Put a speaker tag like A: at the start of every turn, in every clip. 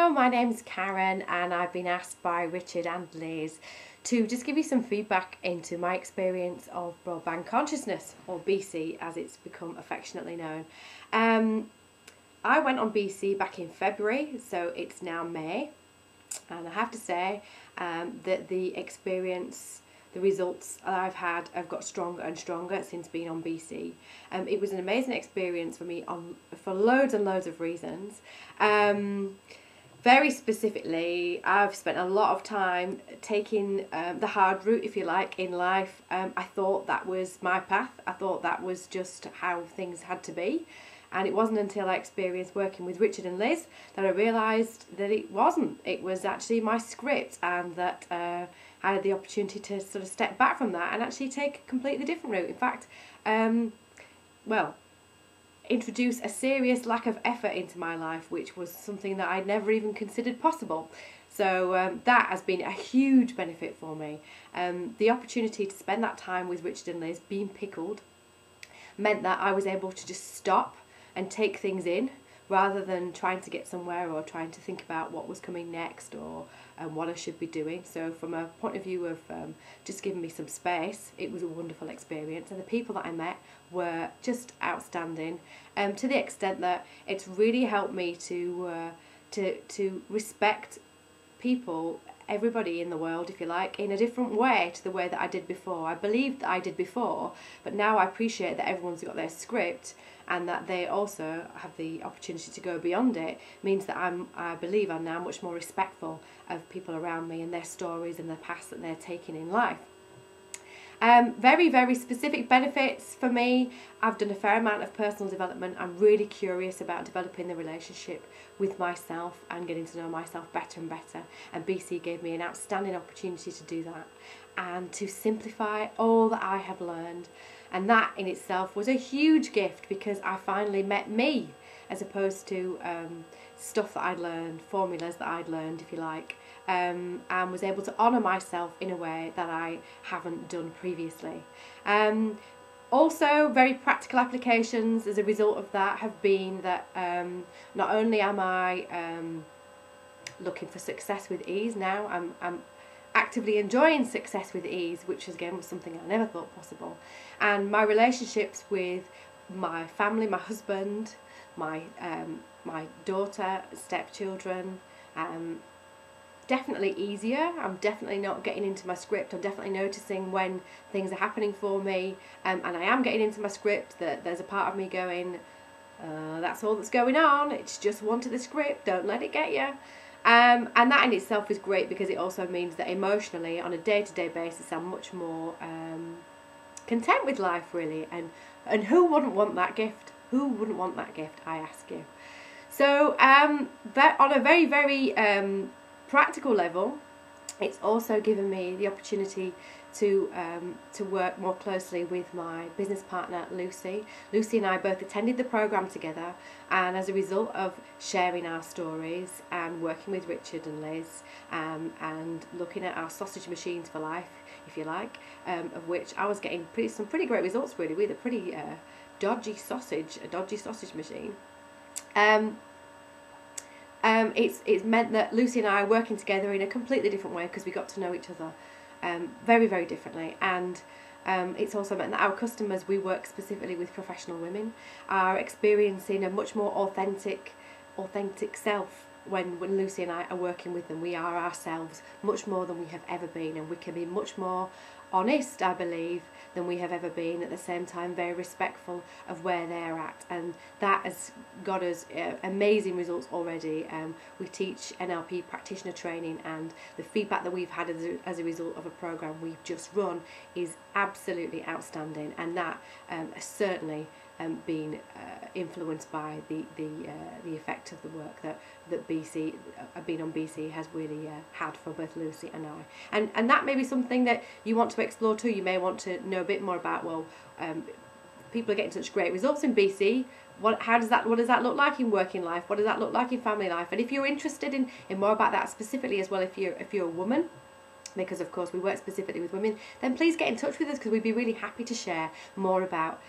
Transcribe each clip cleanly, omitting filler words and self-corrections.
A: Hello, my name's Karen and I've been asked by Richard and Liz to just give you some feedback into my experience of broadband consciousness, or BC as it's become affectionately known. I went on BC back in February, so it's now May, and I have to say that the experience, the results I've had have got stronger and stronger since being on BC. It was an amazing experience for me for loads and loads of reasons. Very specifically, I've spent a lot of time taking the hard route, if you like, in life. I thought that was my path. I thought that was just how things had to be. And it wasn't until I experienced working with Richard and Liz that I realised that it wasn't. It was actually my script, and that I had the opportunity to sort of step back from that and actually take a completely different route. In fact, introduce a serious lack of effort into my life, which was something that I'd never even considered possible. So that has been a huge benefit for me. The opportunity to spend that time with Richard and Liz being pickled meant that I was able to just stop and take things in, rather than trying to get somewhere or trying to think about what was coming next or what I should be doing. So from a point of view of just giving me some space, it was a wonderful experience, and the people that I met were just outstanding, to the extent that it's really helped me to respect people, everybody in the world, if you like, in a different way to the way that I did before. I believed that I did before, but now I appreciate that everyone's got their script, and that they also have the opportunity to go beyond it. Means that I believe I'm now much more respectful of people around me and their stories and the paths that they're taking in life. Very, very specific benefits for me. I've done a fair amount of personal development. I'm really curious about developing the relationship with myself and getting to know myself better and better. And BC gave me an outstanding opportunity to do that and to simplify all that I have learned. And that in itself was a huge gift, because I finally met me, as opposed to stuff that I'd learned, formulas that I'd learned, if you like, and was able to honour myself in a way that I haven't done previously. Also, very practical applications as a result of that have been that not only am I looking for success with ease now, I'm actively enjoying success with ease, which again was something I never thought possible. And my relationships with my family, my husband, my daughter, stepchildren, definitely easier. I'm definitely not getting into my script. I'm definitely noticing when things are happening for me, and I am getting into my script, that there's a part of me going, that's all that's going on, it's just one to the script, don't let it get you. And that in itself is great, because it also means that emotionally, on a day-to-day basis, I'm much more content with life, really. And who wouldn't want that gift? Who wouldn't want that gift, I ask you? So that on a very, very practical level, it's also given me the opportunity to work more closely with my business partner Lucie. Lucie and I both attended the programme together, and as a result of sharing our stories and working with Richard and Liz, and looking at our sausage machines for life, if you like, of which I was getting some pretty great results, really, with a pretty dodgy sausage machine. It's meant that Lucie and I are working together in a completely different way, because we got to know each other very, very differently. And it's also meant that our customers, we work specifically with professional women, are experiencing a much more authentic self when Lucie and I are working with them. We are ourselves much more than we have ever been, and we can be much more honest, I believe, than we have ever been, at the same time very respectful of where they're at, and that has got us amazing results already. We teach NLP practitioner training, and the feedback that we've had as a result of a program we've just run is absolutely outstanding, and that has certainly been influenced by the effect of the work that BC, being on BC, has really had for both Lucie and I. And that may be something that you want to explore too. You may want to know a bit more about, well, people are getting such great results in BC. What does that look like in working life? What does that look like in family life? And if you're interested in more about that specifically as well, if you're a woman, because of course we work specifically with women, then please get in touch with us, because we'd be really happy to share more about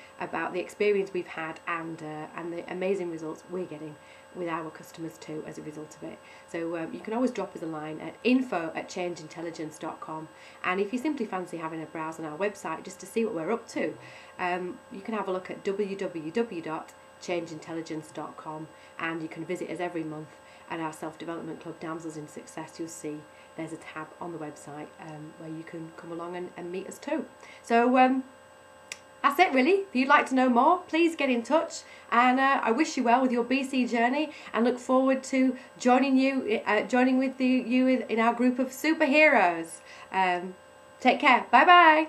A: the experience we've had and the amazing results we're getting with our customers too as a result of it. So you can always drop us a line at info@changeintelligence.com, and if you simply fancy having a browse on our website just to see what we're up to, you can have a look at www.changeintelligence.com, and you can visit us every month at our self-development club, Damsels in Success. You'll see there's a tab on the website where you can come along and meet us too. So that's it really. If you'd like to know more, please get in touch, and I wish you well with your BC journey, and look forward to joining you in our group of superheroes. Take care. Bye bye.